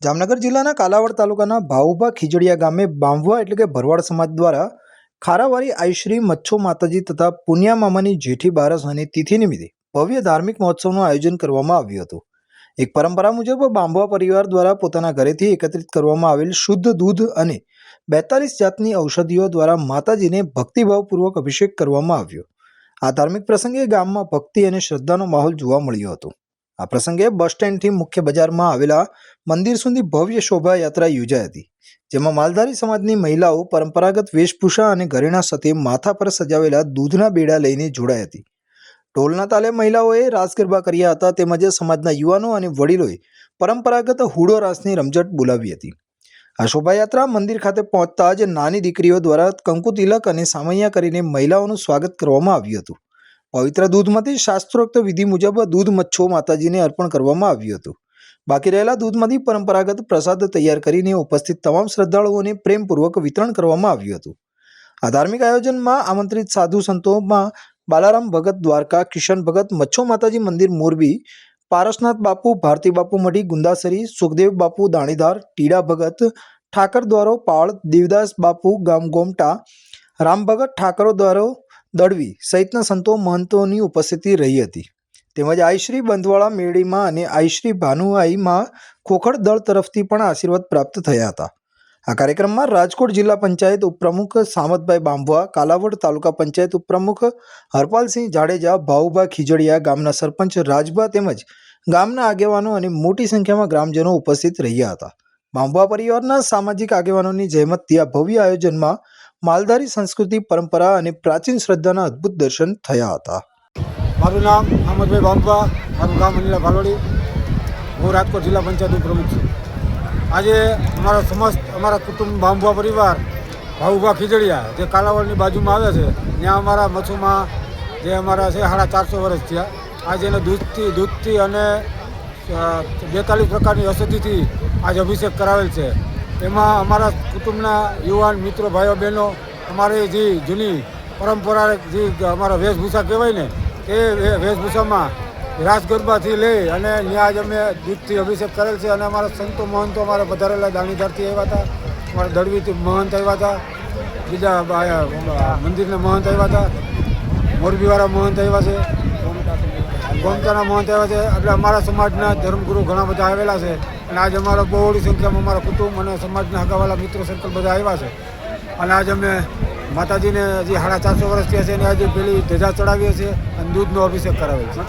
જામનગર જિલ્લાના કાલાવડ તાલુકાના ભાઉભા ખીજડીયા ગામે બાંભવા એટલે કે ભરવાડ સમાજ દ્વારા ખારાવારી આઈશ્રી મચ્છો માતાજી તથા પુનિયા મામાની જેઠી બારસ અને તિથિ નિમિત્તે ભવ્ય ધાર્મિક મહોત્સવનું આયોજન કરવામાં આવ્યું હતું। એક પરંપરા મુજબ બાંભવા પરિવાર દ્વારા પોતાના ઘરેથી એકત્રિત કરવામાં આવેલ શુદ્ધ દૂધ અને 42 જાતની ઔષધિઓ દ્વારા માતાજીને ભક્તિભાવપૂર્વક અભિષેક કરવામાં આવ્યો। આ ધાર્મિક પ્રસંગે ગામમાં ભક્તિ અને શ્રદ્ધાનો માહોલ જોવા મળ્યો હતો। આ પ્રસંગે બસ સ્ટેન્ડથી મુખ્ય બજારમાં આવેલા મંદિર સુધી ભવ્ય શોભાયાત્રા યોજાઈ હતી, જેમાં માલધારી સમાજની મહિલાઓ પરંપરાગત વેશભૂષા અને ઘરેણા સાથે માથા પર સજાવેલા દૂધના બેડા લઈને જોડાઈ હતી। ઢોલના તાલે મહિલાઓએ રાસ ગરબા કર્યા હતા, તેમજ સમાજના યુવાનો અને વડીલોએ પરંપરાગત હુડો રાસની રમઝટ બોલાવી હતી। આ શોભાયાત્રા મંદિર ખાતે પહોંચતા જ નાની દીકરીઓ દ્વારા કંકુ તિલક અને સામૈયા કરીને મહિલાઓનું સ્વાગત કરવામાં આવ્યું હતું। પવિત્ર દૂધમાંથી શાસ્ત્રોક્ત વિધિ મુજબ દૂધ મચ્છો માતાજીને અર્પણ કરવામાં આવ્યું હતું। બાકી રહેલા દૂધમાંથી પરંપરાગત પ્રસાદ તૈયાર કરીને ઉપસ્થિત તમામ શ્રદ્ધાળુઓને પ્રેમપૂર્વક વિતરણ કરવામાં આવ્યું હતું। આ ધાર્મિક આયોજનમાં આમંત્રિત સાધુ સંતોમાં બાલારામ ભગત દ્વારકા, કિશન ભગત મચ્છો માતાજી મંદિર મોરબી, પારસનાથ બાપુ, ભારતી બાપુ મઢી ગુંદાસરી, સુખદેવ બાપુ દાણીધાર, ટીડા ભગત ઠાકર દ્વારો પાળ, દેવદાસ બાપુ ગામ ગોમટા, રામ ભગત ઠાકરો દ્વારો દળવી સહિતના સંતો મહંતોની ઉપસ્થિતિ રહી હતી। તેમજ આઈશ્રી બંધવાળા મેળીમાં અને આઈશ્રી ભાનુઆઈમાં ખોખડ દળ તરફથી પણ આશીર્વાદ પ્રાપ્ત થયા હતા। આ કાર્યક્રમમાં રાજકોટ જિલ્લા પંચાયત ઉપપ્રમુખ સામતભાઈ બાંભવા, કાલાવડ તાલુકા પંચાયત ઉપપ્રમુખ હરપાલસિંહ જાડેજા, ભાઉભા ખીજડીયા ગામના સરપંચ રાજભા તેમજ ગામના આગેવાનો અને મોટી સંખ્યામાં ગ્રામજનો ઉપસ્થિત રહ્યા હતા। બાંભવા પરિવારના સામાજિક આગેવાનોની જહેમતથી આ ભવ્ય આયોજનમાં માલધારી સંસ્કૃતિ, પરંપરા અને પ્રાચીન શ્રદ્ધાના અદ્ભુત દર્શન થયા હતા। મારું નામ સામતભાઈ બાંભવા, મારું ગામ અનિલા ભાલોડી, હું રાજકોટ જિલ્લા પંચાયત પ્રમુખ છું। આજે અમારા કુટુંબ બાંભવા પરિવાર ભાઉભા ખીજડીયા જે કાલાવડની બાજુમાં આવે છે, ત્યાં અમારા મચ્છુમાં જે અમારા છે 450 વર્ષ થયા। આજે એને દૂધથી અને 42 પ્રકારની ઔષધિથી આજે અભિષેક કરાવેલ છે। એમાં અમારા કુટુંબના યુવાન મિત્રો, ભાઈઓ બહેનો અમારી જે જૂની પરંપરા જે અમારા વેશભૂષા કહેવાય ને, એ વેશભૂષામાં રાસ ગરબાથી લઈ અને ત્યાં જ અમે દૂધથી અભિષેક કરેલ છે। અને અમારા સંતો મહંતો અમારા પધારેલા દાણીધારથી આવ્યા હતા, અમારા દળવીથી મહંત આવ્યા હતા, બીજા મંદિરના મહંત આવ્યા હતા, મોરબીવાળા મહંત આવ્યા છે, ગોમતાના મહંત આવ્યા છે। એટલે અમારા સમાજના ધર્મગુરુ ઘણા બધા આવેલા છે। અને આજે અમારા બહોળી સંખ્યામાં અમારા કુટુંબ અને સમાજના હગાવાલા મિત્રો સર્કલ બધા આવ્યા છે। અને આજે અમે માતાજીને હજી 450 વર્ષ થયા છે અને આજે પેલી ધજા ચડાવીએ છીએ અને દૂધનો અભિષેક કરાવીએ છીએ।